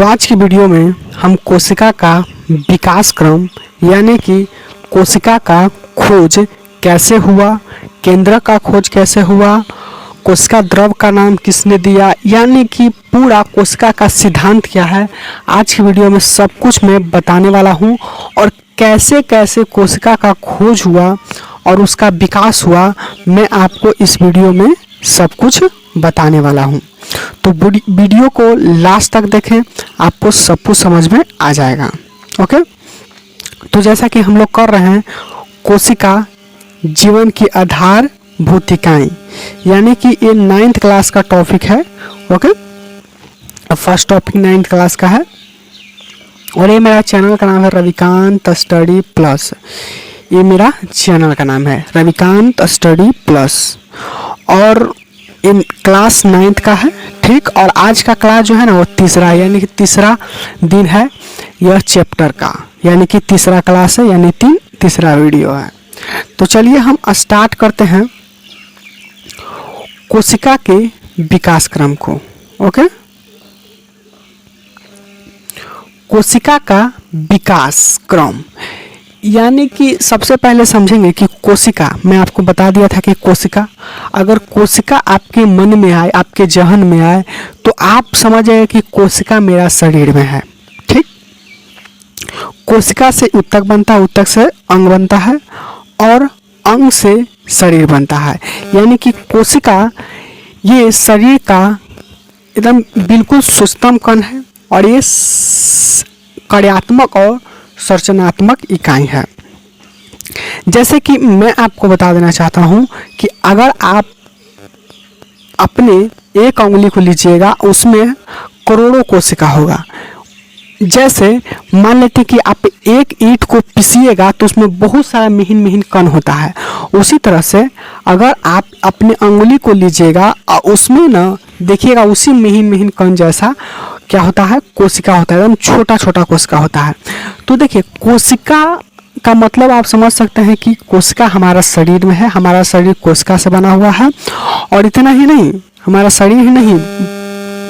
तो आज की वीडियो में हम कोशिका का विकास क्रम यानी कि कोशिका का खोज कैसे हुआ, केंद्र का खोज कैसे हुआ, कोशिका द्रव का नाम किसने दिया, यानी कि पूरा कोशिका का सिद्धांत क्या है, आज की वीडियो में सब कुछ मैं बताने वाला हूं। और कैसे कैसे कोशिका का खोज हुआ और उसका विकास हुआ, मैं आपको इस वीडियो में सब कुछ बताने वाला हूं। तो वीडियो को लास्ट तक देखें, आपको सब कुछ समझ में आ जाएगा। ओके, तो जैसा कि हम लोग कर रहे हैं, कोशिका जीवन की आधार भूतिकाएं, यानी कि ये 9th क्लास का टॉपिक है। Okay, first topic 9th class का है और ये मेरा चैनल का नाम है रविकांत स्टडी प्लस। ये मेरा चैनल का नाम है रविकांत स्टडी प्लस और इन क्लास 9th का है, ठीक। और आज का क्लास जो है ना वो तीसरा है, यानी कि तीसरा दिन है यह चैप्टर का, यानी कि तीसरा क्लास है, यानी तीसरा वीडियो है। तो चलिए हम स्टार्ट करते हैं कोशिका के विकास क्रम को। ओके, कोशिका का विकास क्रम यानी कि सबसे पहले समझेंगे कि कोशिका, मैं आपको बता दिया था कि कोशिका, अगर कोशिका आपके मन में आए, आपके जहन में आए, तो आप समझ जाइए कि कोशिका मेरा शरीर में है, ठीक। कोशिका से ऊतक बनता है, ऊतक से अंग बनता है और अंग से शरीर बनता है, यानी कि कोशिका ये शरीर का एकदम बिल्कुल सूक्ष्म कण है और ये कार्यात्मक और संरचनात्मक इकाई है। जैसे कि मैं आपको बता देना चाहता हूं कि अगर आप अपने एक उंगली को लीजिएगा, उसमें करोड़ों कोशिका होगा। जैसे मान लेते कि आप एक ईंट को पीसिएगा तो उसमें बहुत सारा महीन महीन कण होता है। उसी तरह से अगर आप अपने उंगली को लीजिएगा और उसमें ना देखिएगा, उसी महीन महीन कण जैसा क्या होता है, कोशिका होता है, एकदम छोटा छोटा कोशिका होता है। तो देखिए, कोशिका का मतलब आप समझ सकते हैं कि कोशिका हमारा शरीर में है, हमारा शरीर कोशिका से बना हुआ है। और इतना ही नहीं, हमारा शरीर ही नहीं,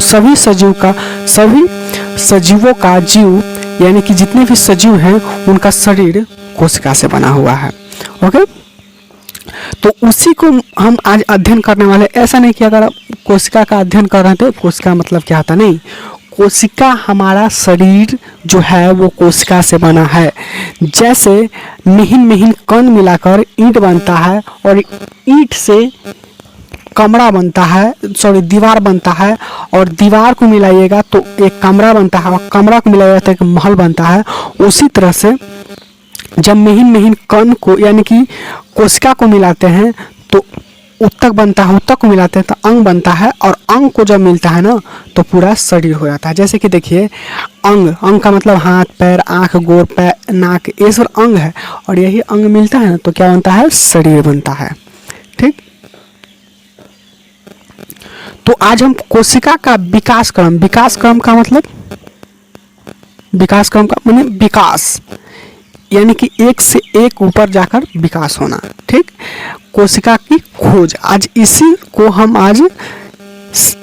सभी सजीवों का जीव, यानी कि जितने भी सजीव हैं उनका शरीर कोशिका से बना हुआ है। ओके, तो उसी को हम आज अध्ययन करने वाले। ऐसा नहीं कि अगर आप कोशिका का अध्ययन कर रहे थे, कोशिका मतलब क्या होता, नहीं, कोशिका हमारा शरीर जो है वो कोशिका से बना है। जैसे महीन महीन कण मिलाकर ईंट बनता है और ईंट से कमरा बनता है, दीवार बनता है, और दीवार को मिलाइएगा तो एक कमरा बनता है, और कमरा को मिलाइएगा तो एक महल बनता है। उसी तरह से जब महीन महीन कण को यानी कि कोशिका को मिलाते हैं तो ऊतक बनता है, ऊतक को मिलाते हैं तो अंग बनता है, और अंग को जब मिलता है ना तो पूरा शरीर हो जाता है। जैसे कि देखिए, अंग का मतलब हाथ, पैर, आँख, गोर, पैर, नाक, ये सब अंग है, और यही अंग मिलता है ना तो क्या बनता है, शरीर बनता है, ठीक। तो आज हम कोशिका का विकास क्रम का मतलब, विकास क्रम का माने विकास, यानी कि एक से एक ऊपर जाकर विकास होना, ठीक। कोशिका की खोज, आज इसी को हम आज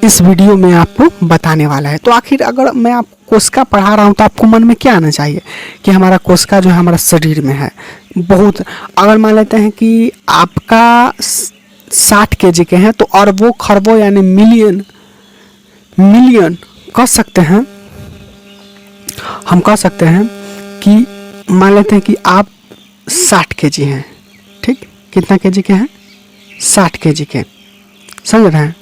इस वीडियो में आपको बताने वाला है। तो आखिर अगर मैं आपको कोशिका पढ़ा रहा हूँ तो आपको मन में क्या आना चाहिए कि हमारा कोशिका जो है हमारा शरीर में है। बहुत, अगर मान लेते हैं कि आपका 60 kg के हैं तो अरबों खरबों यानी मिलियन कह सकते हैं, हम कह सकते हैं कि मान लेते हैं कि आप 60 kg हैं, ठीक। कितना kg के हैं, 60 kg के, समझ रहे हैं।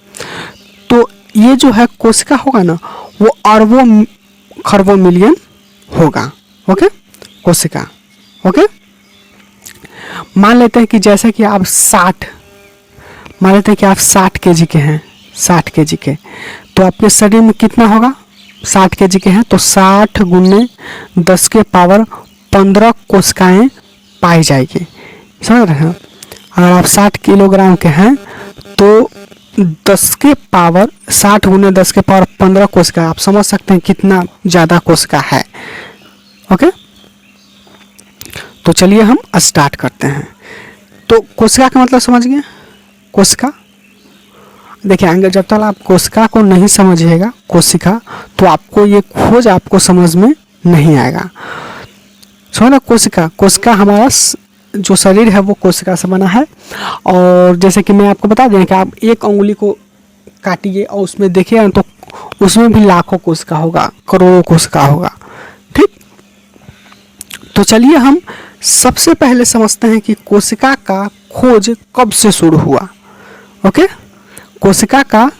तो ये जो है कोशिका होगा ना वो अरबों खरबों मिलियन होगा। ओके, कोशिका। ओके, मान लेते हैं कि जैसे कि आप 60 kg के हैं, 60 kg के, तो आपके शरीर में कितना होगा, 60 kg के हैं तो 60 गुने 10 के पावर 15 कोशिकाएं पाई जाएगी, समझ रहे हैं। अगर आप 60 किलोग्राम के हैं तो 10 के पावर 60 गुने 10 के पावर 15 कोशिका, आप समझ सकते हैं कितना ज़्यादा कोशिका है। ओके, तो चलिए हम स्टार्ट करते हैं। तो कोशिका का मतलब समझ गए, कोशिका देखिए आगे जब तक आप कोशिका को नहीं समझिएगा, कोशिका, तो आपको ये खोज आपको समझ में नहीं आएगा। सुनो ना, कोशिका हमारा जो शरीर है वो कोशिका से बना है। और जैसे कि मैं आपको बता दें कि आप एक उंगली को काटिए और उसमें देखिए तो उसमें भी लाखों कोशिका होगा, करोड़ों कोशिका होगा। ठीक, तो चलिए हम सबसे पहले समझते हैं कि कोशिका का खोज कब से शुरू हुआ। ओके, कोशिका का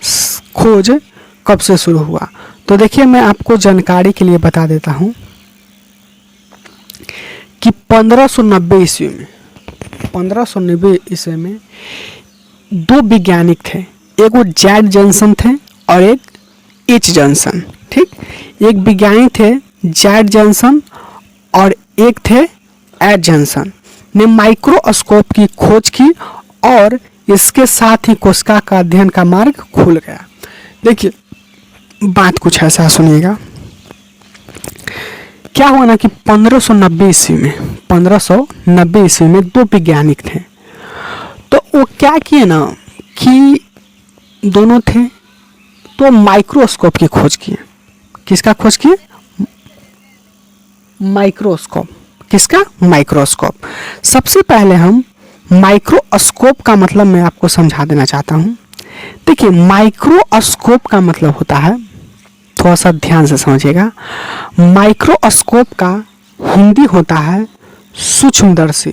खोज कब से शुरू हुआ। तो देखिए मैं आपको जानकारी के लिए बता देता हूं कि 1590 ईस्वी में 1590 ईस्वी में दो वैज्ञानिक थे, एक वो जैड जॉनसन थे और एक एच जॉनसन। ठीक, एक वैज्ञानिक थे जैड जॉनसन और एक थे एच जॉनसन ने माइक्रोस्कोप की खोज की और इसके साथ ही कोशिका का अध्ययन का मार्ग खुल गया। देखिए बात कुछ ऐसा सुनिएगा, क्या हुआ ना कि 1590 ईस्वी में दो वैज्ञानिक थे। तो वो क्या किए ना कि दोनों थे तो माइक्रोस्कोप की खोज किए। किसका खोज किए? माइक्रोस्कोप। किसका? माइक्रोस्कोप। सबसे पहले हम माइक्रोस्कोप का मतलब मैं आपको समझा देना चाहता हूं। देखिए माइक्रोस्कोप का मतलब होता है, थोड़ा सा ध्यान से समझिएगा, माइक्रोस्कोप का हिंदी होता है सूक्ष्मदर्शी।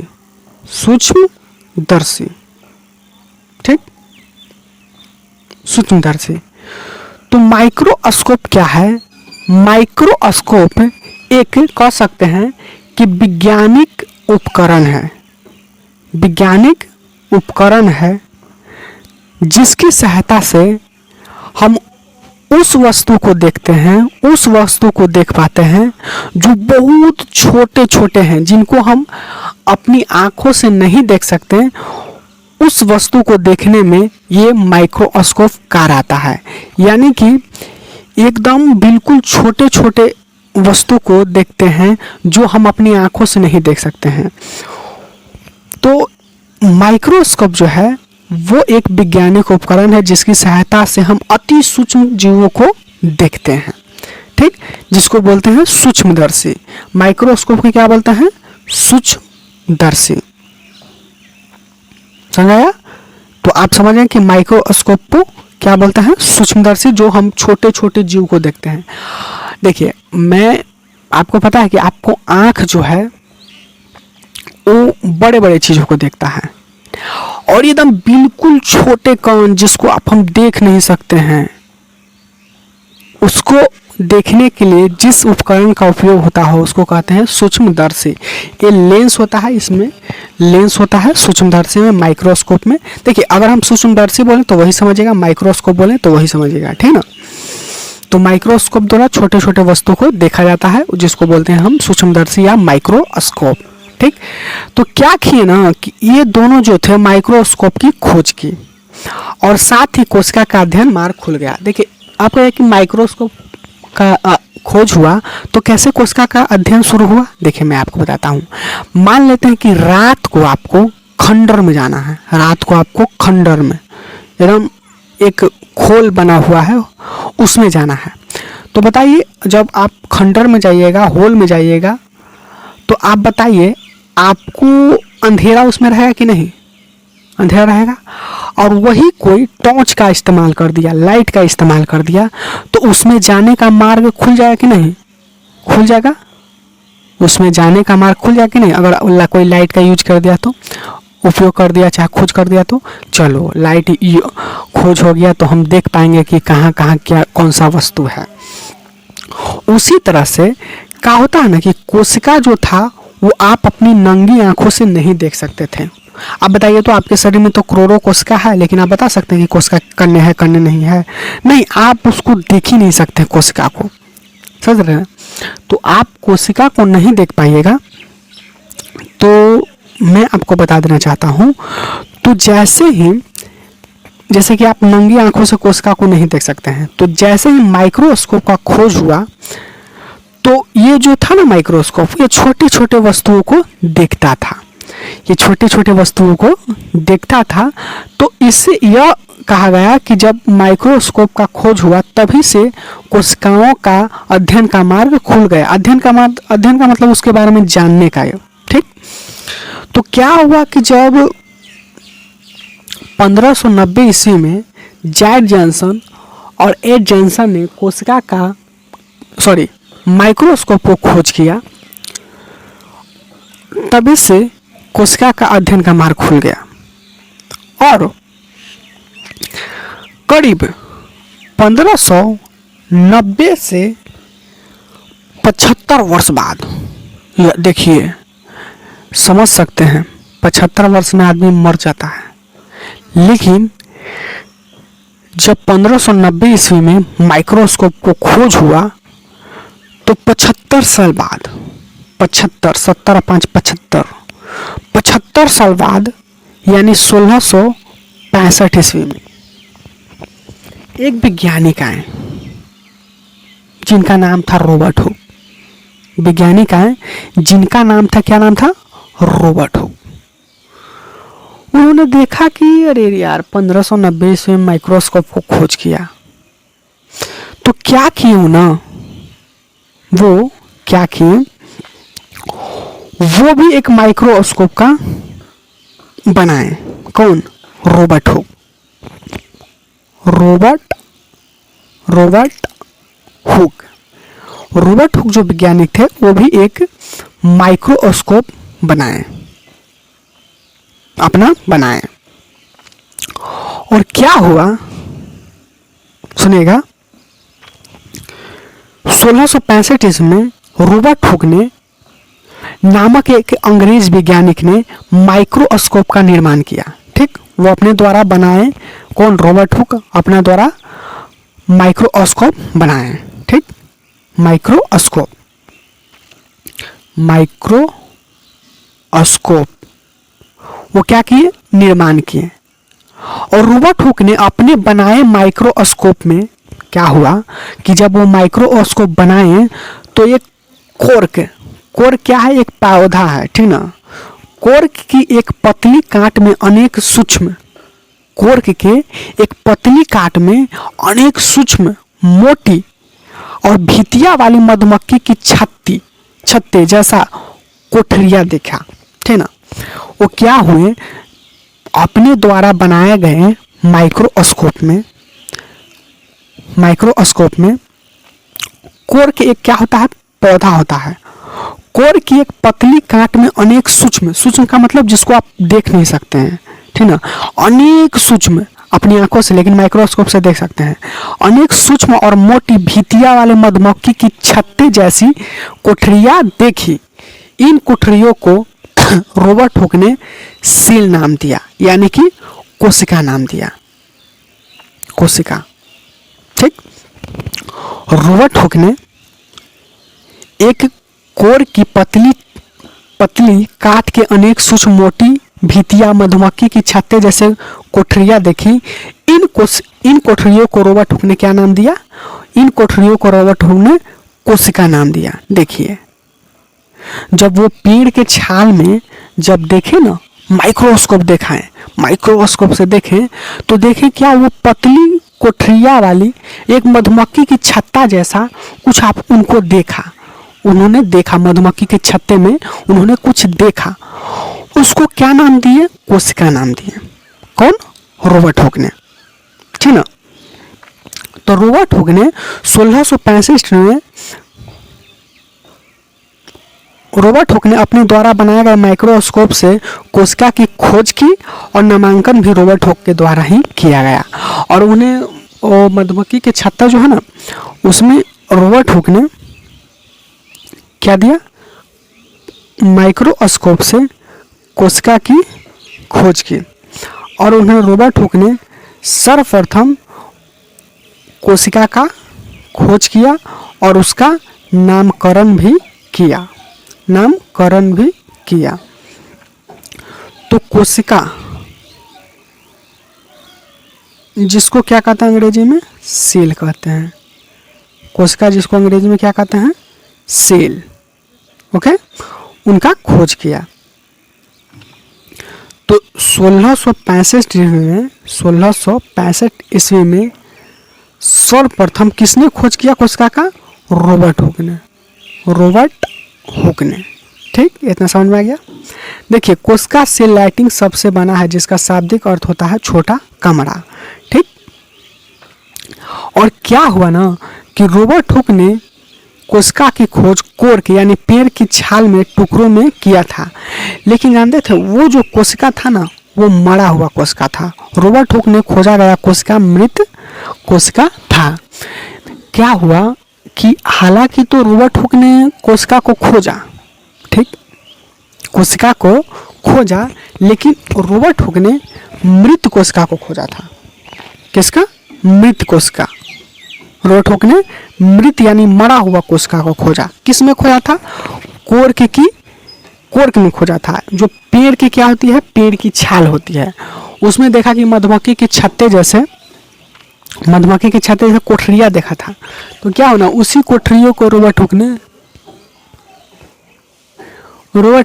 सूक्ष्मदर्शी, ठीक, सूक्ष्मदर्शी। तो माइक्रोस्कोप क्या है? माइक्रोस्कोप एक कह सकते हैं कि वैज्ञानिक उपकरण है, वैज्ञानिक उपकरण है जिसकी सहायता से हम उस वस्तु को देखते हैं, उस वस्तु को देख पाते हैं जो बहुत छोटे छोटे हैं, जिनको हम अपनी आंखों से नहीं देख सकते। उस वस्तु को देखने में ये माइक्रोस्कोप कार आता है, यानी कि एकदम बिल्कुल छोटे छोटे वस्तु को देखते हैं जो हम अपनी आंखों से नहीं देख सकते हैं। तो माइक्रोस्कोप जो है वो एक वैज्ञानिक उपकरण है जिसकी सहायता से हम अति सूक्ष्म जीवों को देखते हैं। ठीक, जिसको बोलते हैं सूक्ष्मदर्शी। माइक्रोस्कोप को क्या बोलते हैं? सूक्ष्मदर्शी। समझाया? तो आप समझ गए कि माइक्रोस्कोप को क्या बोलते हैं? सूक्ष्मदर्शी, जो हम छोटे छोटे जीव को देखते हैं। देखिए मैं आपको पता है कि आपको आंख जो है वो बड़े बड़े चीजों को देखता है और एकदम बिल्कुल छोटे कण जिसको हम देख नहीं सकते हैं, उसको देखने के लिए जिस उपकरण का उपयोग होता है उसको कहते हैं सूक्ष्मदर्शी। ये लेंस होता है, इसमें लेंस होता है सूक्ष्मदर्शी में, माइक्रोस्कोप में। देखिए अगर हम सूक्ष्मदर्शी बोलें तो वही समझिएगा, माइक्रोस्कोप बोलें तो वही समझिएगा, ठीक ना। तो माइक्रोस्कोप द्वारा छोटे छोटे वस्तु को देखा जाता है जिसको बोलते हैं हम सूक्ष्मदर्शी या माइक्रोस्कोप। ठीक, तो क्या किए ना कि ये दोनों जो थे माइक्रोस्कोप की खोज की और साथ ही कोशिका का अध्ययन मार्ग खुल गया। देखिए आपको एक माइक्रोस्कोप का खोज हुआ तो कैसे कोशिका का अध्ययन शुरू हुआ? देखिए मैं आपको बताता हूँ। मान लेते हैं कि रात को आपको खंडर में जाना है, रात को आपको खंडर में एकदम एक खोल बना हुआ है उसमें जाना है। तो बताइए जब आप खंडर में जाइएगा, होल में जाइएगा, तो आप बताइए आपको अंधेरा उसमें रहेगा कि नहीं? अंधेरा रहेगा। और वही कोई टॉर्च का इस्तेमाल कर दिया, लाइट का इस्तेमाल कर दिया, तो उसमें जाने का मार्ग खुल जाएगा कि नहीं? खुल जाएगा। उसमें जाने का मार्ग खुल जाएगा कि नहीं? अगर कोई लाइट का यूज कर दिया, तो उपयोग कर दिया, चाहे खोज कर दिया, तो चलो लाइट खोज हो गया तो हम देख पाएंगे कि कहाँ कहाँ क्या कौन सा वस्तु है। उसी तरह से क्या होता है ना कि कोशिका जो था वो आप अपनी नंगी आंखों से नहीं देख सकते थे। आप बताइए तो आपके शरीर में तो करोड़ों कोशिका है, लेकिन आप बता सकते हैं कि कोशिका कन्ने है, कन्ने नहीं है? नहीं, आप उसको देख ही नहीं सकते कोशिका को, समझ रहे हैं? तो आप कोशिका को नहीं देख पाइएगा। तो मैं आपको बता देना चाहता हूँ, तो जैसे कि आप नंगी आंखों से कोशिका को नहीं देख सकते हैं, तो जैसे ही माइक्रोस्कोप का खोज हुआ तो ये जो था ना माइक्रोस्कोप, ये छोटे छोटे वस्तुओं को देखता था। ये छोटे छोटे वस्तुओं को देखता था। तो इससे यह कहा गया कि जब माइक्रोस्कोप का खोज हुआ तभी से कोशिकाओं का अध्ययन का मार्ग खुल गया। अध्ययन का मतलब उसके बारे में जानने का है। ठीक, तो क्या हुआ कि जब 1590 ईस्वी में जैक जॉनसन और एड जॉनसन ने माइक्रोस्कोप को खोज किया, तभी से कोशिका का अध्ययन का मार्ग खुल गया। और करीब 1590 से 75 वर्ष बाद, देखिए समझ सकते हैं 75 वर्ष में आदमी मर जाता है, लेकिन जब 1590 ईस्वी में माइक्रोस्कोप को खोज हुआ तो 75 साल बाद, 75 साल बाद यानी 1665 ईस्वी में एक वैज्ञानिक आए जिनका नाम था रॉबर्ट हुक। वैज्ञानिक आए जिनका नाम था, क्या नाम था? Robert Hooke. उन्होंने देखा कि अरे यार 1590 ईस्वी में माइक्रोस्कोप को खोज किया, तो क्या किए ना, वो क्या किए, वो भी एक माइक्रोस्कोप का बनाए। कौन? Robert Hooke. रॉबर्ट हुक जो वैज्ञानिक थे वो भी एक माइक्रोस्कोप बनाए। और क्या हुआ सुनेगा, 1665 ईस्वी में रॉबर्ट हुक ने नामक एक अंग्रेज वैज्ञानिक ने माइक्रोस्कोप का निर्माण किया। ठीक, वो अपने द्वारा बनाए। कौन? रॉबर्ट हुक अपना द्वारा माइक्रोस्कोप बनाए। ठीक, माइक्रोस्कोप वो क्या किए? निर्माण किए। और रॉबर्ट हुक ने अपने बनाए माइक्रोस्कोप में क्या हुआ कि जब वो माइक्रोस्कोप बनाए तो एक कोर्क क्या है? एक पौधा है, ठीक ना। कोर्क की एक पतली काट में अनेक सूक्ष्म, कोर्क के एक पतली काट में अनेक सूक्ष्म, मोटी और भितिया वाली मधुमक्खी की छत्ते जैसा कोठरिया देखा, ठीक ना। वो क्या हुए, अपने द्वारा बनाए गए माइक्रोस्कोप में कोर्क एक क्या होता है? पौधा होता है। कोर्क की एक पतली काट में अनेक सूक्ष्म का मतलब जिसको आप देख नहीं सकते हैं, ठीक ना, अनेक सूक्ष्म अपनी आंखों से, लेकिन माइक्रोस्कोप से देख सकते हैं, अनेक सूक्ष्म और मोटी भितिया वाले मधुमक्खी की छत्ते जैसी कोठरिया देखी। इन कोठरियों को रॉबर्ट हुक ने सेल नाम दिया, यानी कि कोशिका नाम दिया, कोशिका। ठीक, रॉबर्ट हुक ने एक कोर्क की पतली काट के अनेक सूक्ष्म मोटी भितिया मधुमक्खी की छत्ते जैसे कोठरिया देखी। इन कोठरियों को रॉबर्ट हुक ने क्या नाम दिया? इन कोठरियों को रॉबर्ट हुक ने कोशिका नाम दिया। देखिए, जब वो पेड़ के छाल में जब देखे ना, माइक्रोस्कोप से देखें तो देखें क्या वो पतली कोठरिया वाली एक मधुमक्खी की छत्ता जैसा कुछ आप उनको देखा। उन्होंने देखा मधुमक्खी के छत्ते में उन्होंने कुछ देखा, उसको क्या नाम दिए? कोशिका नाम दिए। कौन? रॉबर्ट हुक ने, ठीक ना। तो रॉबर्ट हुक ने 1665 में रॉबर्ट हुक ने अपने द्वारा बनाए गए माइक्रोस्कोप से कोशिका की खोज की और नामांकन भी रॉबर्ट हुक के द्वारा ही किया गया। और उन्हें वो मधुमक्खी के छत्ता जो है ना, उसमें रॉबर्ट हुक ने क्या दिया? माइक्रोस्कोप से कोशिका की खोज की। और उन्हें रॉबर्ट हुक ने सर्वप्रथम कोशिका का खोज किया और उसका नामकरण भी किया। तो कोशिका जिसको क्या कहते हैं अंग्रेजी में? सेल कहते हैं। कोशिका जिसको अंग्रेजी में क्या कहते हैं? सेल। ओके, उनका खोज किया। तो 1665 ईस्वी में सर्वप्रथम किसने खोज किया कोशिका का? रॉबर्ट हुक ने। ठीक, इतना समझ में आ गया। देखिए, कोशिका सेल लाइटिंग सबसे बना है, जिसका शाब्दिक अर्थ होता है छोटा कमरा। ठीक, और क्या हुआ ना कि रॉबर्ट हुक ने कोशिका की खोज कोर्क यानी पेड़ की छाल में टुकड़ों में किया था, लेकिन जानते थे वो जो कोशिका था ना, वो मरा हुआ कोशिका था। रॉबर्ट हुक ने खोजा गया कोशिका मृत कोशिका था। क्या हुआ कि हालांकि तो रॉबर्ट हुक ने कोशिका को खोजा, ठीक, कोशिका को खोजा, लेकिन रॉबर्ट हुक ने मृत कोशिका को खोजा था। किसका? मृत कोशिका। रॉबर्ट हुक ने मृत यानी मरा हुआ कोशिका को खोजा। किस में खोजा था? कोर्क में खोजा था। जो पेड़ की क्या होती है? पेड़ की छाल होती है। उसमें देखा कि मधुमक्खी के छत्ते जैसे कोठरियाँ देखा था। तो क्या होना, उसी कोठरियों को रॉबर्ट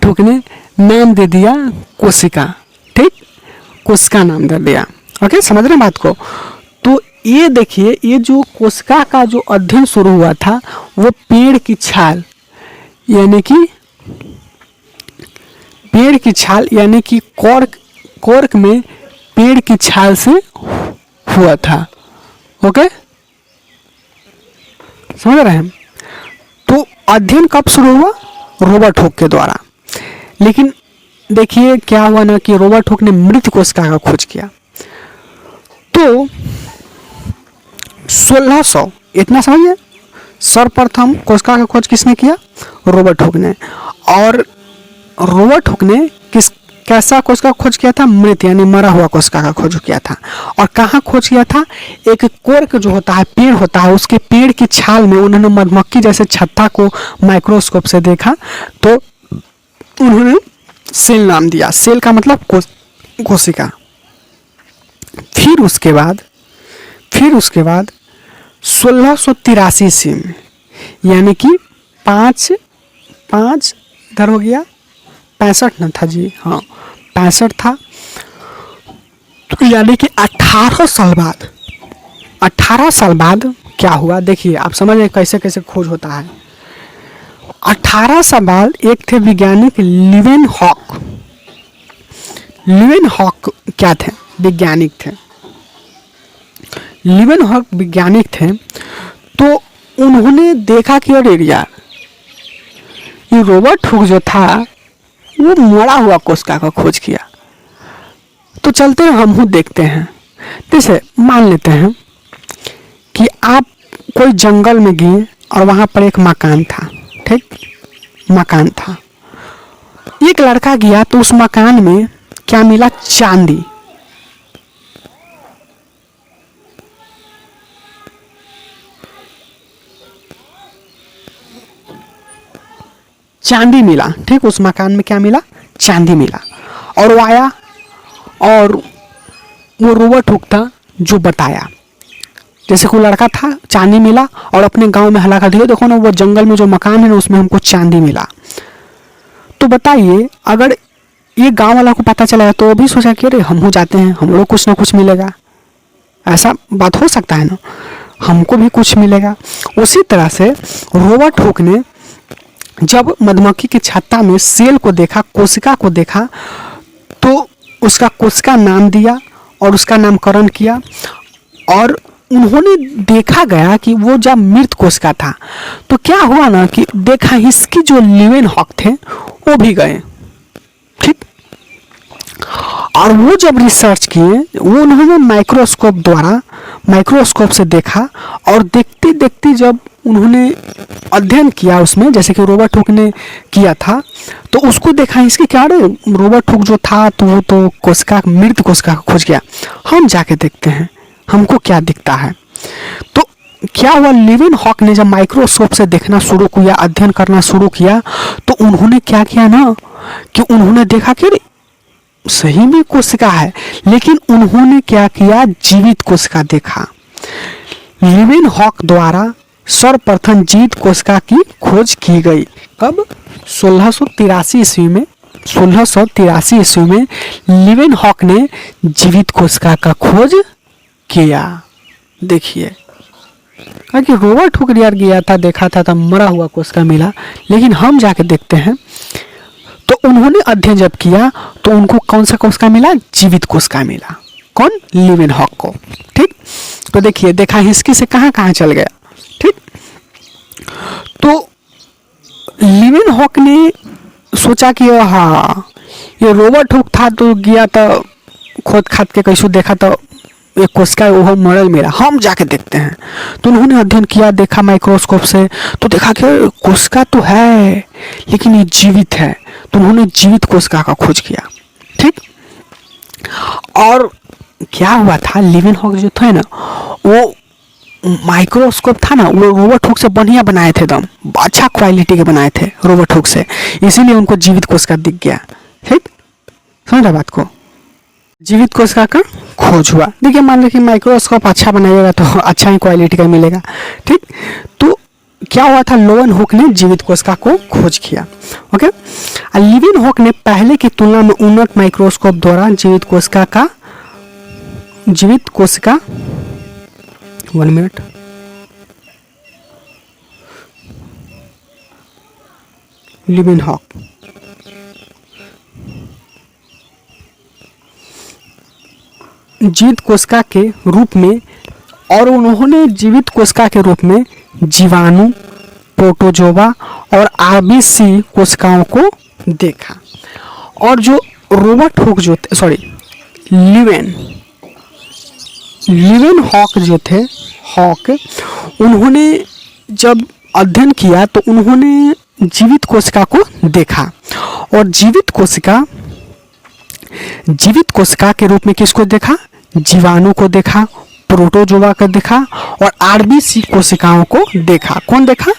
हुक ने नाम दे दिया कोशिका। ठीक, कोशिका नाम दे दिया। ओके, समझ रहे हैं बात को? तो ये देखिए, ये जो कोशिका का जो अध्ययन शुरू हुआ था, वो पेड़ की छाल यानी कि कोर्क में पेड़ की छाल से हुआ था। ओके, समझ रहे हैं? तो अध्ययन कब शुरू हुआ? रॉबर्ट हुक के द्वारा। लेकिन देखिए क्या हुआ ना कि रॉबर्ट हुक ने मृत कोशिका का खोज किया। तो 1600, इतना समझिए, सर्वप्रथम कोशिका का खोज किसने किया? रॉबर्ट हुक ने। और रॉबर्ट हुक ने कैसा कोशिका खोज किया था? मृत यानी मरा हुआ कोशिका का खोज किया था। और कहाँ खोज किया था? एक कोर्क जो होता है, पेड़ होता है, उसके पेड़ की छाल में उन्होंने मधुमक्खी जैसे छत्ता को माइक्रोस्कोप से देखा, तो उन्होंने सेल नाम दिया। सेल का मतलब कोशिका। फिर उसके बाद 1683 ईस्वी में, यानी कि पाँच इधर हो गया 65 न था जी, हाँ 65 था। तो यानी कि 18 साल बाद क्या हुआ? देखिए, आप समझ कैसे कैसे खोज होता है। 18 साल बाद एक थे वैज्ञानिक लीवेनहॉक क्या थे? वैज्ञानिक थे। लीवेनहॉक वैज्ञानिक थे। तो उन्होंने देखा कि अरे यार, ये रॉबर्ट हुक जो था वो मरा हुआ कोशिका का खोज किया। तो चलते हैं, हम देखते हैं। जैसे मान लेते हैं कि आप कोई जंगल में गए और वहाँ पर एक मकान था। ठीक, मकान था। एक लड़का गया तो उस मकान में क्या मिला? चांदी। चांदी मिला। ठीक, उस मकान में क्या मिला? चांदी मिला। और वो आया और वो रॉबर्ट हुक था जो बताया, जैसे कोई लड़का था, चांदी मिला और अपने गांव में हला कर दिया, देखो ना वो जंगल में जो मकान है ना उसमें हमको चांदी मिला। तो बताइए, अगर ये गांव वाला को पता चला तो वो भी सोचा कि अरे हम हो जाते हैं, हम लोग कुछ ना कुछ मिलेगा। ऐसा बात हो सकता है ना, हमको भी कुछ मिलेगा। उसी तरह से रॉबर्ट हुक ने जब मधुमक्खी के छत्ता में सेल को देखा, कोशिका को देखा, तो उसका कोशिका नाम दिया और उसका नामकरण किया। और उन्होंने देखा गया कि वो जब मृत कोशिका था, तो क्या हुआ ना कि देखा इसकी जो लीवेनहॉक थे वो भी गए। ठीक, और वो जब रिसर्च किए, वो उन्होंने माइक्रोस्कोप से देखा। और देखते देखते जब उन्होंने अध्ययन किया उसमें, जैसे कि रॉबर्ट हुक ने किया था, तो उसको देखा इसके क्या, रॉबर्ट हुक जो था तो वो तो मृत कोशिका का खोज किया, हम जाके देखते हैं हमको क्या दिखता है। तो क्या हुआ, लीवेनहॉक ने जब माइक्रोस्कोप से देखना शुरू किया, अध्ययन करना शुरू किया, तो उन्होंने क्या किया ना कि उन्होंने देखा कि सही में कोशिका है, लेकिन उन्होंने क्या किया, जीवित कोशिका देखा। लीवेनहॉक द्वारा सर्वप्रथम जीवित कोशिका की खोज की गई। कब? 1683 ईस्वी में 1683 ईस्वी में लीवेनहॉक ने जीवित कोशिका का खोज किया। देखिए कि रोबर्ट हुक यार गया था, देखा था तब मरा हुआ कोशिका मिला, लेकिन हम जाके देखते हैं तो उन्होंने अध्ययन जब किया तो उनको कौन सा कोशिका मिला? जीवित कोशिका मिला। कौन? लीवेनहॉक को। ठीक, तो देखिए देखा हिस्की से कहाँ कहाँ चल गया। ठीक, तो लीवेनहॉक ने सोचा कि हाँ ये रोबर्ट हुक था तो गया तो खोद खाद के कैसे देखा तो एक कोशिका वो मॉडल मेरा, हम जाके देखते हैं। तो उन्होंने अध्ययन किया, देखा माइक्रोस्कोप से, तो देखा कि कोशिका तो है लेकिन ये जीवित है। तो उन्होंने जीवित कोशिका का खोज किया। ठीक, और क्या हुआ था, लीवेनहॉक जो थे ना वो माइक्रोस्कोप था ना वो रोबर्ट हुक से बढ़िया बनाए थे, एकदम अच्छा क्वालिटी के बनाए थे रोबर्ट हुक से, इसीलिए उनको जीवित कोशिका दिख गया। ठीक, समझ रहे बात को? जीवित कोशिका का खोज हुआ। देखिए मान लीजिए माइक्रोस्कोप अच्छा बनाइएगा तो अच्छा ही क्वालिटी का मिलेगा। ठीक, तो क्या हुआ था, लीवेनहॉक ने जीवित कोशिका को खोज किया। ओके, लीवेनहॉक ने पहले की तुलना में उन्नत माइक्रोस्कोप द्वारा जीवित कोशिका 1 मिनट, लीवेनहॉक जीवित कोशिका के रूप में, और उन्होंने जीवित कोशिका के रूप में जीवाणु, प्रोटोजोआ और आरबीसी कोशिकाओं को देखा। और जो रोबर्ट हुक जो लीवेनहॉक जो थे हॉक, उन्होंने जब अध्ययन किया तो उन्होंने जीवित कोशिका को देखा, और जीवित कोशिका के रूप में किसको देखा? जीवाणु को देखा, प्रोटोजोआ को देखा और आरबीसी कोशिकाओं को देखा। कौन देखा?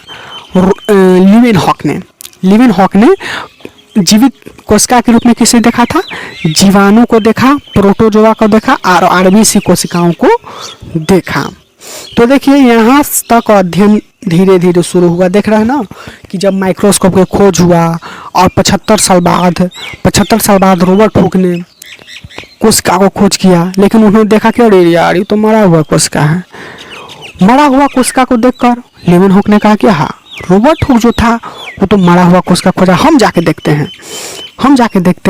लीवेनहॉक ने जीवित कोशिका के रूप में किसे देखा था? जीवाणु को देखा, प्रोटोजोआ को देखा और आरबीसी कोशिकाओं को देखा। तो देखिए यहाँ तक अध्ययन धीरे धीरे शुरू हुआ। देख रहे हैं ना कि जब माइक्रोस्कोप का खोज हुआ और 75 साल बाद रोबर्ट हुक ने कोशिका को खोज किया, लेकिन उन्होंने देखा कि अरे यार ये तो मरा हुआ कोशिका है। मरा हुआ कोशिका को देखकर लीवेनहॉक ने कहा कि हाँ रोबर्ट हुक जो था वो तो मरा हुआ कोशिका खोजा, हम जाके देखते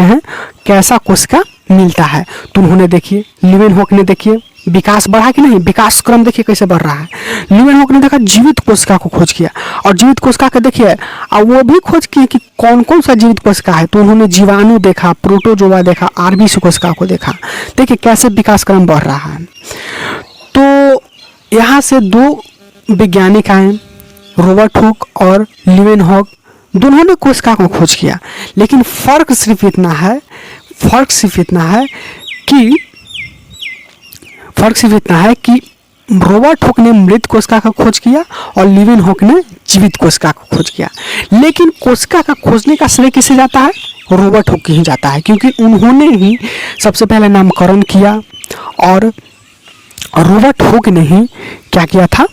हैं कैसा कोशिका मिलता है। तो उन्होंने देखिए लीवेनहॉक ने देखिए विकास बढ़ा कि नहीं, विकास क्रम देखिए कैसे बढ़ रहा है। लीवेनहॉक ने देखा जीवित कोशिका को खोज किया, और जीवित कोशिका के देखिए और वो भी खोज किए कि कौन कौन सा जीवित कोशिका है। तो उन्होंने जीवाणु देखा, प्रोटोजोआ देखा, आरबीसी कोशिका को देखा। देखिए कैसे विकास क्रम बढ़ रहा है। तो यहाँ से दो वैज्ञानिक आए, रोबर्ट हुक और लीवेनहॉक, दोनों ने कोशिका को खोज किया, लेकिन फर्क सिर्फ इतना है कि रोबर्ट हुक ने मृत कोशिका का खोज किया और लीवेनहॉक ने जीवित कोशिका का खोज किया। लेकिन कोशिका का खोजने का श्रेय किसे जाता है? रोबर्ट हुक ही जाता है, क्योंकि उन्होंने ही सबसे पहले नामकरण किया, और रोबर्ट हुक ने ही क्या किया था?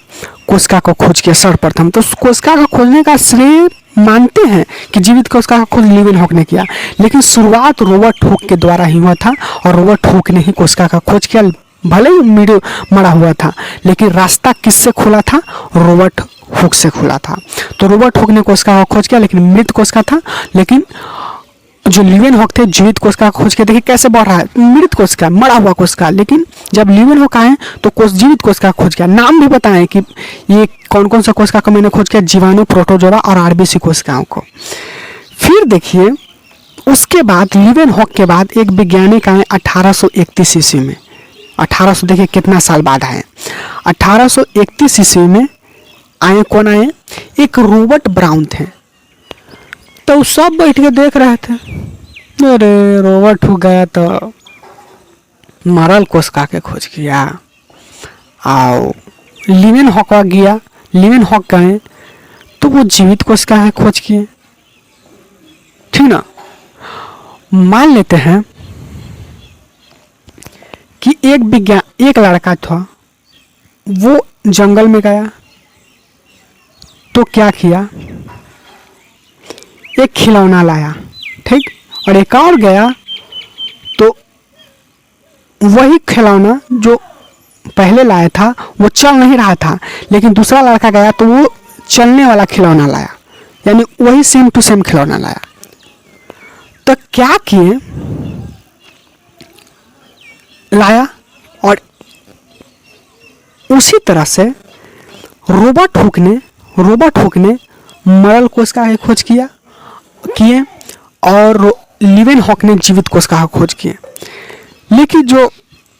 कोशिका को खोज किया सर्वप्रथम। तो कोशिका का खोजने का श्रेय मानते हैं कि जीवित कोशिका का खोज लीवेनहॉक ने किया, लेकिन शुरुआत रोबर्ट हुक के द्वारा ही हुआ था, और रोबर्ट हुक ने ही कोशिका का खोज किया। भले ही मरा हुआ था, लेकिन रास्ता किससे खुला था? रोबर्ट हुक से खुला था। तो रोबर्ट हुक ने कोशिका का खोज किया, लेकिन मृत कोशिका था, लेकिन जो लीवेनहॉक थे जीवित कोशिका खोज के देखिए कैसे बढ़ रहा है, मृत कोशिका, मरा हुआ कोशिका, लेकिन जब लीवेनहॉक आए तो जीवित कोशिका खोज किया। नाम भी बताएं कि ये कौन कौन सा कोशिका को मैंने खोज किया? जीवाणु, प्रोटोजोआ और आरबीसी कोशिकाओं को। फिर देखिए उसके बाद लीवेनहॉक के बाद एक वैज्ञानिक आए 1831 ईस्वी में। 1800 देखिए कितना साल बाद आए, 1831 ईस्वी में आए। कौन आए? एक रॉबर्ट ब्राउन थे। तो सब बैठ के देख रहे थे, अरे रॉबर्ट हुक गया तो मरल कोशिका के खोज किया, और लीवेनहॉक गया, लीवेनहॉक गए तो वो जीवित कोशिका है खोज किए। ठीक ना, मान लेते हैं कि एक लड़का था, वो जंगल में गया तो क्या किया? एक खिलौना लाया, ठीक, और एक और गया तो वही खिलौना जो पहले लाया था वो चल नहीं रहा था, लेकिन दूसरा लड़का गया तो वो चलने वाला खिलौना लाया, यानी वही सेम टू सेम खिलौना लाया। तो क्या किए, लाया और उसी तरह से रॉबर्ट हुक ने मरल कोशिका की खोज किए और लिवेन हॉक ने जीवित कोशिका की खोज किए। लेकिन जो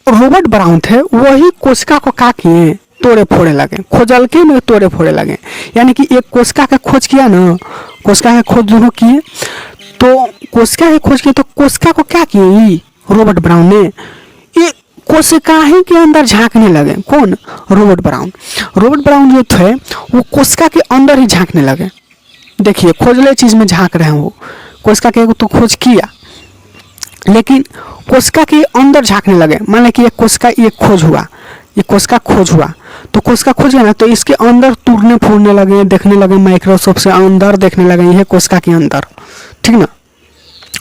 रॉबर्ट ब्राउन थे वही कोशिका को क्या किए, तोड़े फोड़े लगे, खोजल के में तोड़े फोड़े लगे। यानी कि एक कोशिका का खोज किया ना, कोशिका का खोज दोनों किए, तो कोशिका की खोज किए तो कोशिका को क्या किए रॉबर्ट ब्राउन ने, ये कोशिका ही के अंदर झांकने लगे। कौन? रॉबर्ट ब्राउन जो थे वो कोशिका के अंदर ही झांकने लगे। देखिए खोजले चीज में झांक रहे हैं वो, कोशिका के तो खोज किया लेकिन कोशिका के अंदर झांकने लगे। मान लें कि एक कोशिका ये खोज हुआ, ये कोशिका खोज हुआ, तो कोशिका खोज गया ना तो इसके अंदर टूटने फूटने लगे, देखने लगे, माइक्रोस्कोप से अंदर देखने लगे, यह कोशिका के अंदर, ठीक ना।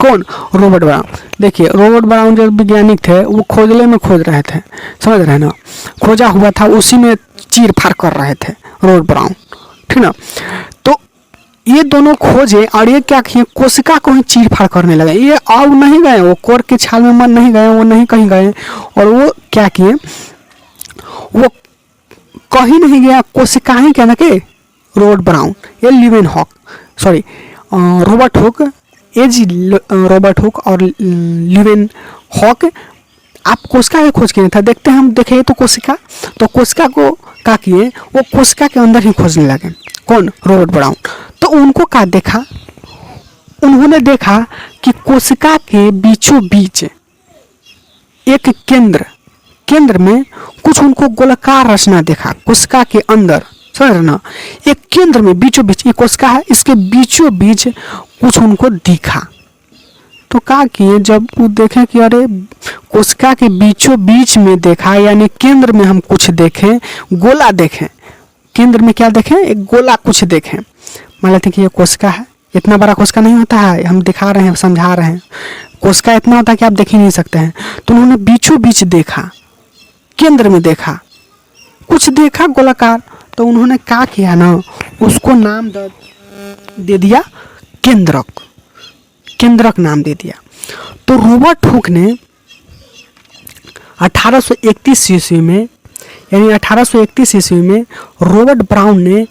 कौन? Robert brown. देखिए रॉबर्ट ब्राउन जो वैज्ञानिक थे वो खोजले में खोज रहे थे, समझ रहे हैं ना, खोजा हुआ था उसी में चीर फाड़ कर रहे थे रॉबर्ट ब्राउन, ठीक ना। तो ये दोनों खोजे और ये क्या किए, कोशिका को ही चीर फाड़ करने लगे। ये और नहीं गए, वो कोर के छाल में मर नहीं गए, वो नहीं कहीं गए, और वो क्या किए, वो कहीं नहीं गया, कोशिका ही क्या ना के रॉबर्ट ब्राउन, ये Leeuwenhoek, sorry Robert Hooke, Robert Hooke और लिवेन हॉक आप कोशिका की खोज किए था। देखते हैं हम, देखे तो कोशिका को क्या किए, वो कोशिका के अंदर ही खोजने लगे। कौन? Robert brown. तो उनको क्या देखा, उन्होंने देखा कि कोशिका के बीचों बीच एक केंद्र में कुछ उनको गोलाकार रचना देखा, कोशिका के अंदर, समझ रहे ना, एक केंद्र में बीचों बीच, ये कोशिका है, इसके बीचों बीच कुछ उनको दिखा। तो क्या किए, जब वो देखे कि अरे कोशिका के बीचों बीच में देखा, यानी केंद्र में हम कुछ देखें, गोला देखें, केंद्र में क्या देखें, एक गोला कुछ देखें। मान लेते हैं कि ये कोशिका है, इतना बड़ा कोशिका नहीं होता है, हम दिखा रहे हैं, समझा रहे हैं, कोशिका इतना होता है कि आप देख ही नहीं सकते हैं। तो उन्होंने बीचों बीच देखा, केंद्र में देखा, कुछ देखा गोलाकार, तो उन्होंने क्या किया ना, उसको नाम दे दिया केंद्रक नाम दे दिया। तो रॉबर्ट हुक ने 1831 ईस्वी में, यानी 1831 ईस्वी में रॉबर्ट ब्राउन ने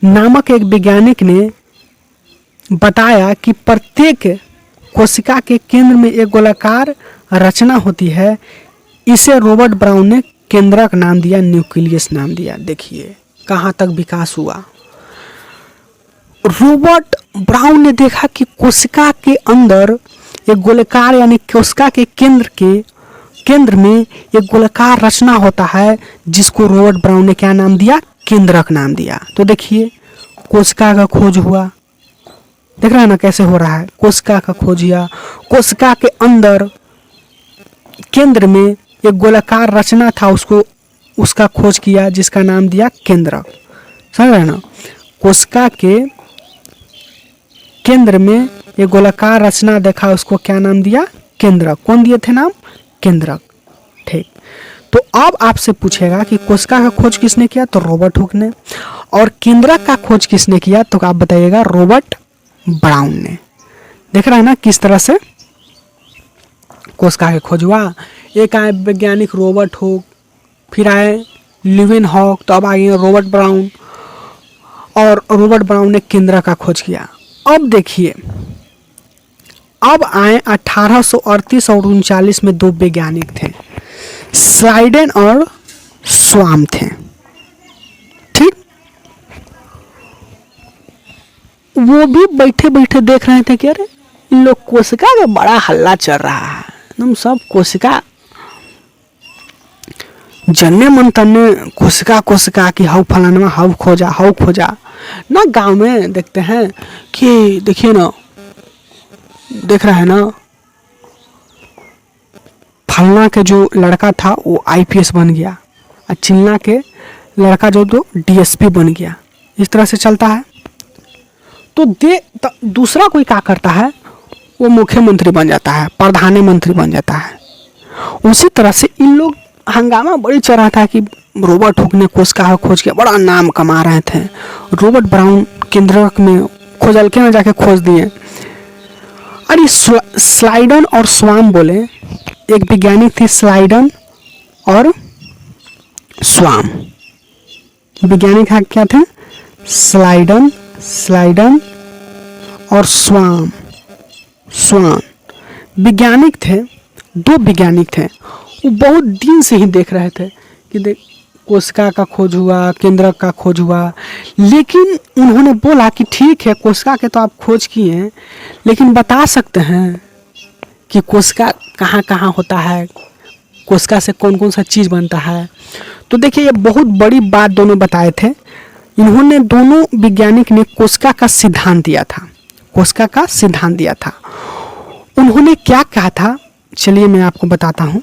नामक एक वैज्ञानिक ने बताया कि प्रत्येक कोशिका के केंद्र में एक गोलाकार रचना होती है। इसे रॉबर्ट ब्राउन ने केंद्रक नाम दिया, न्यूक्लियस नाम दिया। देखिए कहाँ तक विकास हुआ। रॉबर्ट ब्राउन ने देखा कि कोशिका के अंदर एक गोलाकार, यानी कोशिका के केंद्र में एक गोलाकार रचना होता है, जिसको रॉबर्ट ब्राउन ने क्या नाम दिया, केंद्रक नाम दिया। तो देखिए कोशिका का खोज हुआ, देख रहे हैं ना कैसे हो रहा है, कोशिका का खोज किया, कोशिका के अंदर केंद्र में एक गोलाकार रचना था, उसका खोज किया, जिसका नाम दिया केंद्रक, समझ रहे हैं ना। कोशिका के केंद्र में एक गोलाकार रचना देखा, उसको क्या नाम दिया, केंद्रक। कौन दिए थे नाम, केंद्रक, ठीक। तो अब आपसे पूछेगा कि कोशिका का खोज किसने किया, तो रॉबर्ट हुक ने, और केंद्रक का खोज किसने किया, तो आप बताइएगा रॉबर्ट ब्राउन ने। देख रहे हैं ना किस तरह से कोशिका का खोज हुआ। एक आए वैज्ञानिक रॉबर्ट हुक, फिर आए लिवेन हॉक, तो अब आए रॉबर्ट ब्राउन, और रॉबर्ट ब्राउन ने केंद्रक का खोज किया। अब देखिए, अब आए 1838 और 39 में दो वैज्ञानिक थे, स्लाइडेन और स्वाम थे, ठीक। वो भी बैठे बैठे देख रहे थे कि अरे इन लोग कोशिका का बड़ा हल्ला चल रहा है, एकदम सब कोशिका जन्ने मन तन्ने कोशिका की हाउ फलाना, हाउ खोजा ना। गांव में देखते हैं कि देखिए ना, देख रहे हैं ना, फलना के जो लड़का था वो आईपीएस बन गया, और चिल्ला के लड़का जो तो डीएसपी बन गया। इस तरह से चलता है। तो दूसरा कोई क्या करता है, वो मुख्यमंत्री बन जाता है, प्रधानमंत्री बन जाता है। उसी तरह से इन लोग हंगामा बड़ी चल रहा था कि रॉबर्ट हुक ने कोशिका का खोज किया, बड़ा नाम कमा रहे थे। रॉबर्ट ब्राउन केंद्रक में खोजलके में जाके खोज दिए। अरे स्लाइडन और स्वाम बोले, एक वैज्ञानिक थी स्लाइडन और स्वाम। वैज्ञानिक क्या थे? स्लाइडन और स्वाम वैज्ञानिक थे। दो वैज्ञानिक थे, वो बहुत दिन से ही देख रहे थे कि देख कोशिका का खोज हुआ, केंद्रक का खोज हुआ। लेकिन उन्होंने बोला कि ठीक है, कोशिका के तो आप खोज किए हैं, लेकिन बता सकते हैं कि कोशिका कहाँ कहाँ होता है, कोशिका से कौन कौन सा चीज़ बनता है। तो देखिए, ये बहुत बड़ी बात दोनों बताए थे। इन्होंने दोनों वैज्ञानिक ने कोशिका का सिद्धांत दिया था। कोशिका का सिद्धांत दिया था। उन्होंने क्या कहा था, चलिए मैं आपको बताता हूँ।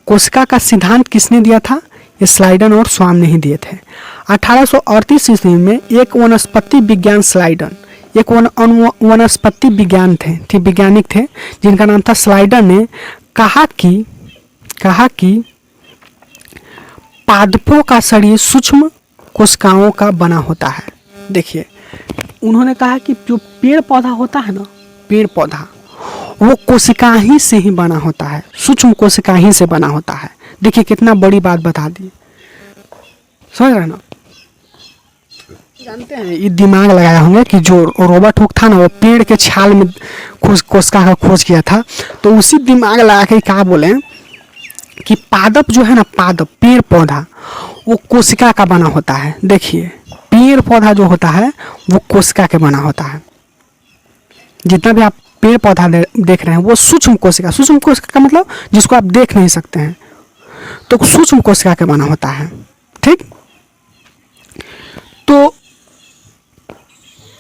कोशिका का सिद्धांत किसने दिया था? ये स्लाइडन और स्वाम ने ही दिए थे। 1838 ईस्वी में एक वनस्पति विज्ञान स्लाइडन, एक वनस्पति विज्ञान थे वैज्ञानिक थे जिनका नाम था स्लाइडन, ने कहा कि पादपों का शरीर सूक्ष्म कोशिकाओं का बना होता है। देखिए, उन्होंने कहा कि जो पेड़ पौधा होता है ना, पेड़ पौधा वो कोशिका ही से ही बना होता है, सूक्ष्म कोशिका ही से बना होता है। देखिए कितना बड़ी बात बता दी, समझ रहे ना। जानते हैं, ये दिमाग लगाया होंगे कि जो रॉबर्ट हुक था ना, वो पेड़ के छाल में कोशिका का खोज किया था। तो उसी दिमाग लगा के क्या बोले कि पादप जो है ना, पादप पेड़ पौधा वो कोशिका का बना होता है। देखिए, पेड़ पौधा जो होता है वो कोशिका के बना होता है। जितना भी आप पेड़ पौधा देख रहे हैं वो सूक्ष्म कोशिका का मतलब जिसको आप देख नहीं सकते हैं, तो सूक्ष्म कोशिका के बना होता है। ठीक, तो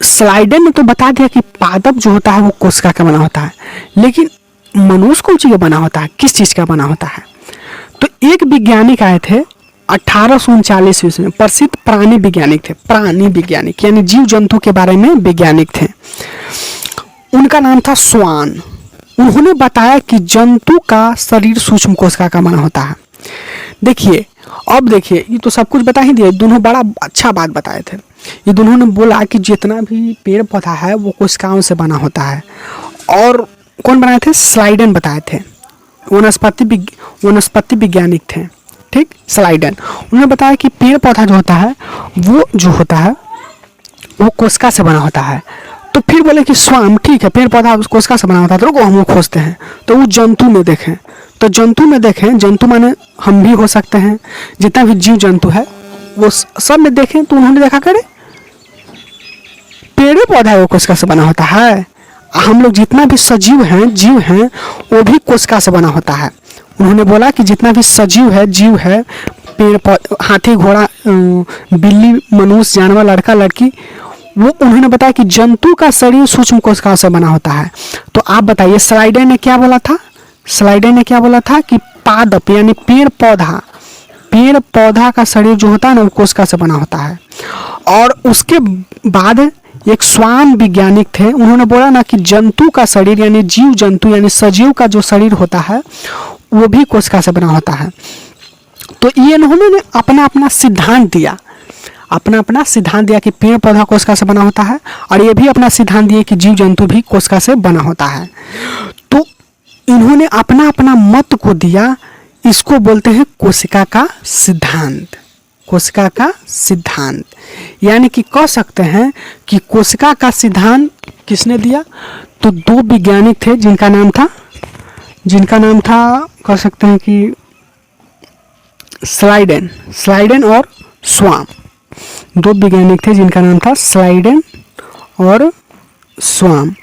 स्लाइडर ने तो बता दिया कि पादप जो होता है वो कोशिका का बना होता है, लेकिन मनुष्य कौन सी का बना होता है, किस चीज का बना होता है? तो एक वैज्ञानिक आए थे 1839 ईस्वी में, प्रसिद्ध प्राणी वैज्ञानिक थे। प्राणी वैज्ञानिक यानी जीव जंतु के बारे में वैज्ञानिक थे। उनका नाम था स्वान। उन्होंने बताया कि जंतु का शरीर सूक्ष्म कोशिका का बना होता है। देखिए, अब देखिए, ये तो सब कुछ बता ही दिया। दोनों बड़ा अच्छा बात बताए थे। ये दोनों ने बोला कि जितना भी पेड़ पौधा है वो कोशिकाओं से बना होता है। और कौन बनाए थे? स्लाइडन बताए थे, वनस्पति वैज्ञानिक थे। ठीक, स्लाइडन। उन्होंने बताया कि पेड़ पौधा जो होता है वो कोशिका से बना होता है। तो फिर बोले कि स्वाम, ठीक है, पेड़ पौधा कोशिका से बना होता है, तो रुको हम लोग खोजते हैं। तो वो जंतु में देखें, जंतु माने हम भी हो सकते हैं, जितना भी जीव जंतु है वो सब में देखें। तो उन्होंने देखा करे पेड़ पौधा वो कोशिका से बना होता है। हम लोग जितना भी सजीव हैं, जीव हैं, वो भी कोशिका से बना होता है। उन्होंने बोला कि जितना भी सजीव है, जीव है, पेड़ हाथी घोड़ा बिल्ली मनुष्य जानवर लड़का लड़की, वो उन्होंने बताया कि जंतु का शरीर सूक्ष्म कोशिकाओं से बना होता है। तो आप बताइए, स्लाइडर ने क्या बोला था कि पादप यानी पेड़ पौधा का शरीर जो होता है ना वो कोशिका से बना होता है। और उसके बाद एक स्वान वैज्ञानिक थे, उन्होंने बोला ना कि जंतु का शरीर यानी जीव जंतु यानी सजीव का जो शरीर होता है वो भी कोशिका से बना होता है। तो ये इन्होंने अपना सिद्धांत दिया, कि पेड़ पौधा कोशिका से बना होता है, और ये भी अपना सिद्धांत दिए कि जीव जंतु भी कोशिका से बना होता है। तो इन्होंने अपना मत को दिया। इसको बोलते हैं कोशिका का सिद्धांत। यानी कि कह सकते हैं कि कोशिका का सिद्धांत किसने दिया? तो दो वैज्ञानिक थे जिनका नाम था कह सकते हैं कि स्लाइडन और स्वाम। दो वैज्ञानिक थे जिनका नाम था स्लाइडन और स्वाम।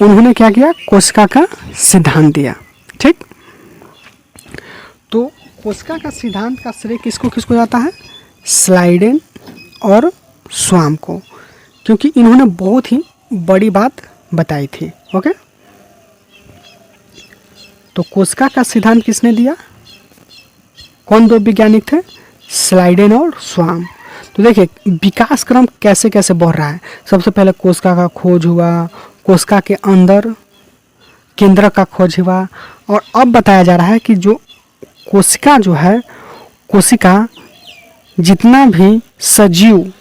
उन्होंने क्या किया? कोशिका का सिद्धांत दिया। ठीक, तो कोशिका का सिद्धांत का श्रेय किसको जाता है? स्लाइडन और स्वाम को, क्योंकि इन्होंने बहुत ही बड़ी बात बताई थी। ओके, तो कोशिका का सिद्धांत किसने दिया? कौन दो वैज्ञानिक थे? स्लाइडन और स्वाम। तो देखिए विकास क्रम कैसे बढ़ रहा है। सबसे पहले कोशिका का खोज हुआ, कोशिका के अंदर केंद्रक का खोज हुआ। और अब बताया जा रहा है कि जो कोशिका जो है, कोशिका जितना भी सजीव,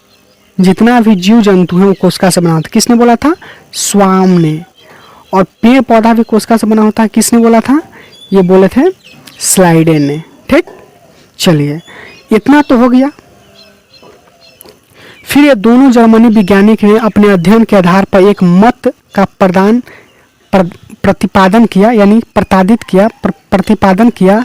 जितना भी जीव जंतु है वो कोशिका से बना होता है। किसने बोला था? स्वाम ने। और पेड़ पौधा भी कोशिका से बना होता है। किसने बोला था? ये बोले थे स्लाइडे ने। ठीक, चलिए इतना तो हो गया। फिर ये दोनों जर्मनी वैज्ञानिक ने अपने अध्ययन के आधार पर एक मत का प्रतिपादन किया, यानी प्रतिपादन किया।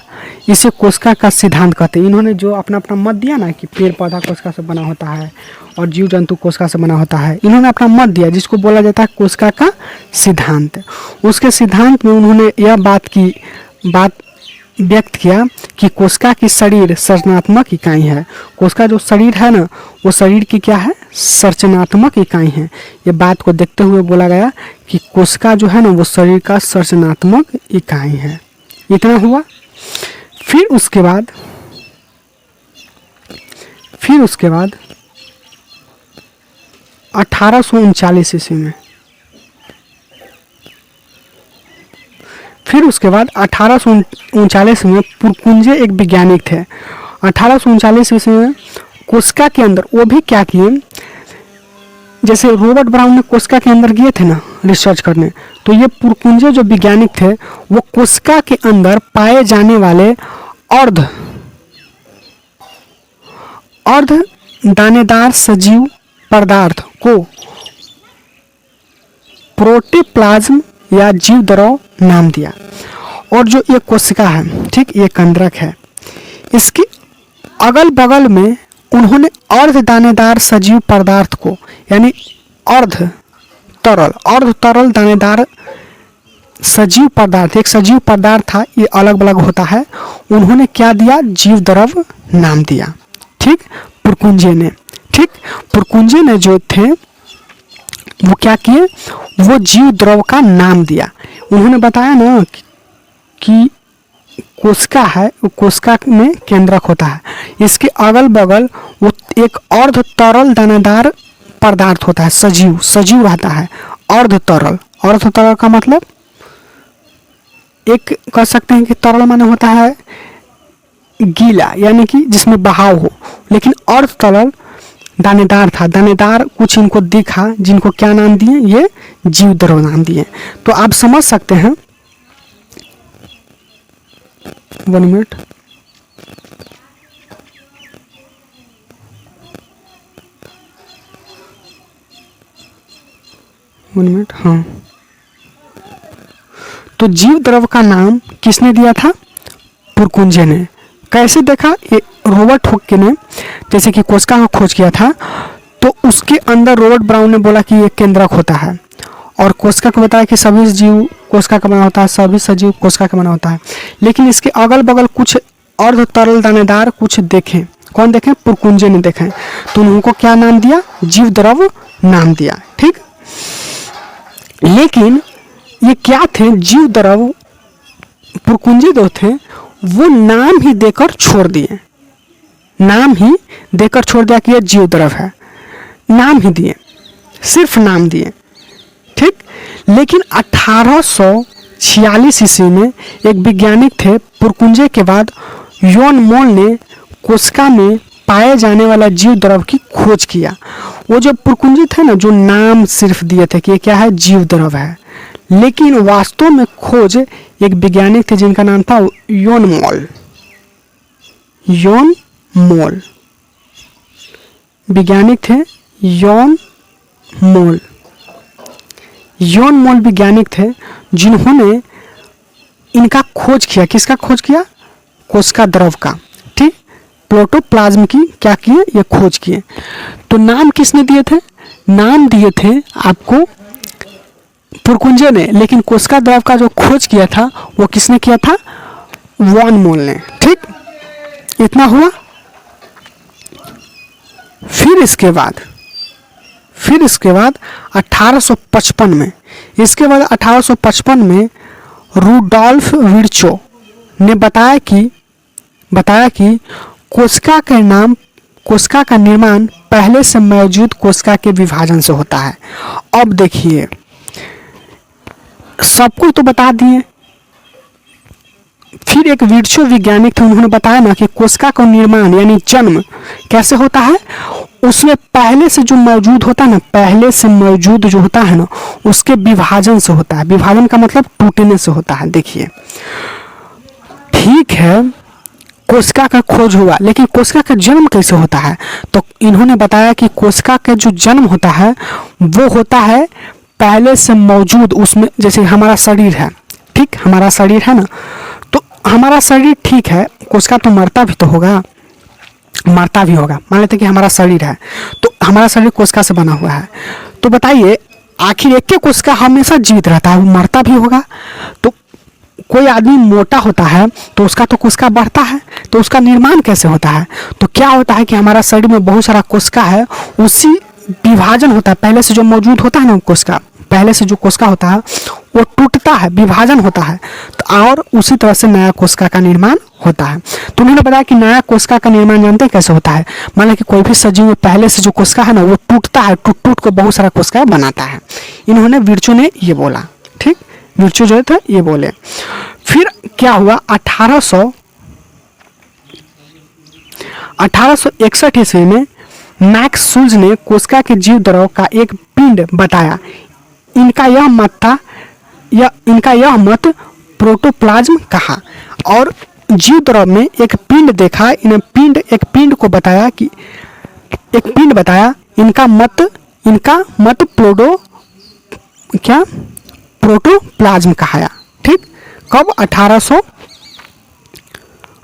इसे कोशिका का सिद्धांत कहते हैं। इन्होंने जो अपना अपना मत दिया ना कि पेड़ पौधा कोशिका से बना होता है और जीव जंतु कोशिका से बना होता है, इन्होंने अपना मत दिया जिसको बोला जाता है कोशिका का सिद्धांत। उसके सिद्धांत में उन्होंने यह बात व्यक्त किया कि कोशिका की शरीर संरचनात्मक इकाई है। कोशिका जो शरीर है ना, वो शरीर की क्या है? संरचनात्मक इकाई है। ये बात को देखते हुए बोला गया कि कोशिका जो है ना वो शरीर का संरचनात्मक इकाई है। इतना हुआ। फिर उसके बाद 1839 ईस्वी में, फिर उसके बाद 1839 में पुरकुंजे एक वैज्ञानिक थे। 1839 ईस्वी में कोशिका के अंदर वो भी क्या किए, जैसे रॉबर्ट ब्राउन ने कोशिका के अंदर गए थे ना रिसर्च करने, तो ये पुरकुंजे जो वैज्ञानिक थे वो कोशिका के अंदर पाए जाने वाले अर्ध दानेदार सजीव पदार्थ को प्रोटोप्लाज्म या जीव द्रव नाम दिया। और जो ये कोशिका है, ठीक, ये केंद्रक है, इसके अगल बगल में उन्होंने अर्ध दानेदार सजीव पदार्थ को, यानी अर्ध तरल दानेदार सजीव पदार्थ, एक सजीव पदार्थ था, ये अलग अलग होता है, उन्होंने क्या दिया? जीव द्रव नाम दिया। ठीक, पुरकुंजे ने। ठीक, पुरकुंजे ने जो थे वो क्या किए? वो जीव द्रव का नाम दिया। उन्होंने बताया ना कि कोशिका है, वो कोशिका में केंद्रक होता है, इसके अगल बगल वो एक अर्ध तरल दानेदार पदार्थ होता है, सजीव रहता है, अर्ध तरल का मतलब एक कह सकते हैं कि तरल माने होता है गीला, यानी कि जिसमें बहाव हो, लेकिन अर्ध तरल दानेदार था। दानेदार कुछ इनको दिखा, जिनको क्या नाम दिए? ये जीव द्रव नाम दिए। तो आप समझ सकते हैं। 1 मिनट, हाँ। तो जीव द्रव का नाम किसने दिया था? पुरकुंजे ने। कैसे देखा? ये रॉबर्ट हुक ने जैसे कि कोशिका का खोज किया था, तो उसके अंदर रॉबर्ट ब्राउन ने बोला कि ये केंद्रक होता है, और कोशिका को बताया कि सभी जीव कोशिका का बना होता है, सभी सजीव कोशिका का बना होता है, लेकिन इसके अगल बगल कुछ अर्ध तरल दानेदार कुछ देखे। कौन देखे? पुरकुंजे ने देखे। तो उनको क्या नाम दिया? जीव द्रव नाम दिया। ठीक, लेकिन ये क्या थे? जीव द्रव। पुरकुंजे जो थे वो नाम ही देकर छोड़ दिए, नाम ही देकर छोड़ दिया कि ये जीव द्रव है। नाम ही दिए, सिर्फ नाम दिए। ठीक, लेकिन 1846 ईस्वी में एक वैज्ञानिक थे पुरकुंजे के बाद, योन मोल ने कोशिका में पाए जाने वाला जीव द्रव की खोज किया। वो जो पुरकुंजे थे ना, जो नाम सिर्फ दिए थे कि ये क्या है? जीव द्रव है, लेकिन वास्तव में खोज एक वैज्ञानिक थे जिनका नाम था योन मोल। वैज्ञानिक थे योन मोल वैज्ञानिक थे जिन्होंने इनका खोज किया। किसका खोज किया? कोशिका द्रव का। ठीक, प्रोटोप्लाज्म की क्या किए? ये खोज किए। तो नाम किसने दिए थे? नाम दिए थे आपको पुरकुंजे ने, लेकिन कोशिका द्रव का जो खोज किया था वो किसने किया था? वॉन मोल ने। ठीक, इतना हुआ। फिर इसके बाद 1855 में रूडोल्फ विर्चो ने बताया कि कोशिका का निर्माण पहले से मौजूद कोशिका के विभाजन से होता है। अब देखिए, सबको तो बता दिए। फिर एक विर्चुअल वैज्ञानिक थे, उन्होंने बताया ना कि कोशिका का निर्माण यानी जन्म कैसे होता है। उसमें पहले से जो मौजूद होता है ना, पहले से मौजूद जो होता है ना, उसके विभाजन से होता है। विभाजन का मतलब टूटने से होता है। देखिए, ठीक है, कोशिका का खोज हुआ, लेकिन कोशिका का जन्म कैसे होता है? तो इन्होंने बताया कि कोशिका का जो जन्म होता है वो होता है पहले से मौजूद उसमें, जैसे हमारा शरीर है, ठीक, हमारा शरीर है ना, तो हमारा शरीर ठीक है, कोशिका तो मरता भी होगा। मान लेते कि हमारा शरीर है, तो हमारा शरीर कोशिका से बना हुआ है। तो बताइए, आखिर एक कोशिका हमेशा जीवित रहता है, वो मरता भी होगा। तो कोई आदमी मोटा होता है तो उसका तो कोशिका बढ़ता है, तो उसका निर्माण कैसे होता है? तो क्या होता है कि हमारा शरीर में बहुत सारा कोशिका है, उसी विभाजन होता है, पहले से जो मौजूद होता है ना कोशिका, पहले से जो कोशिका होता है वो टूटता है, विभाजन होता है, तो और उसी तरह से नया कोशिका का निर्माण होता है। तो उन्होंने बताया कि नया कोशिका का निर्माण जानते हैं कैसे होता है? मान लो कि कोई भी सजीव में पहले से जो कोशिका है ना वो टूटता है, टूट को बहुत सारा कोशिका बनाता है। इन्होंने विर्चो ने ये बोला, ठीक, विर्चो जो थे ये बोले। फिर क्या हुआ, 1861 ईस्वी में मैक्स सुल्ज ने कोशिका के जीव द्रव का एक पिंड बताया। इनका यह मत प्रोटोप्लाज्म कहा, और जीव द्रव में एक पिंड देखा। एक पिंड को बताया कि एक पिंड बताया, इनका मत प्रोटोप्लाज्म कहा। ठीक, कब?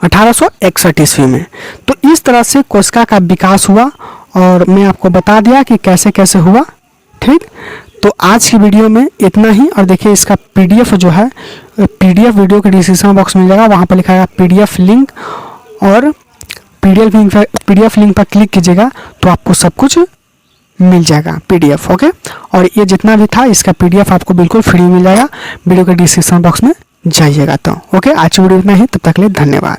1861 ईस्वी में। तो इस तरह से कोशिका का विकास हुआ और मैं आपको बता दिया कि कैसे कैसे हुआ। ठीक, तो आज की वीडियो में इतना ही। और देखिए, इसका पीडीएफ जो है, पीडीएफ वीडियो के डिस्क्रिप्शन बॉक्स में मिलेगा, वहाँ पर लिखा है पीडीएफ लिंक, और पीडीएफ लिंक पर क्लिक कीजिएगा तो आपको सब कुछ मिल जाएगा पीडीएफ। ओके, और ये जितना भी था इसका पीडीएफ आपको बिल्कुल फ्री मिल जाएगा, वीडियो के डिस्क्रिप्शन बॉक्स में जाइएगा। तो ओके, आज की वीडियो इतना ही, तब तक के लिए धन्यवाद।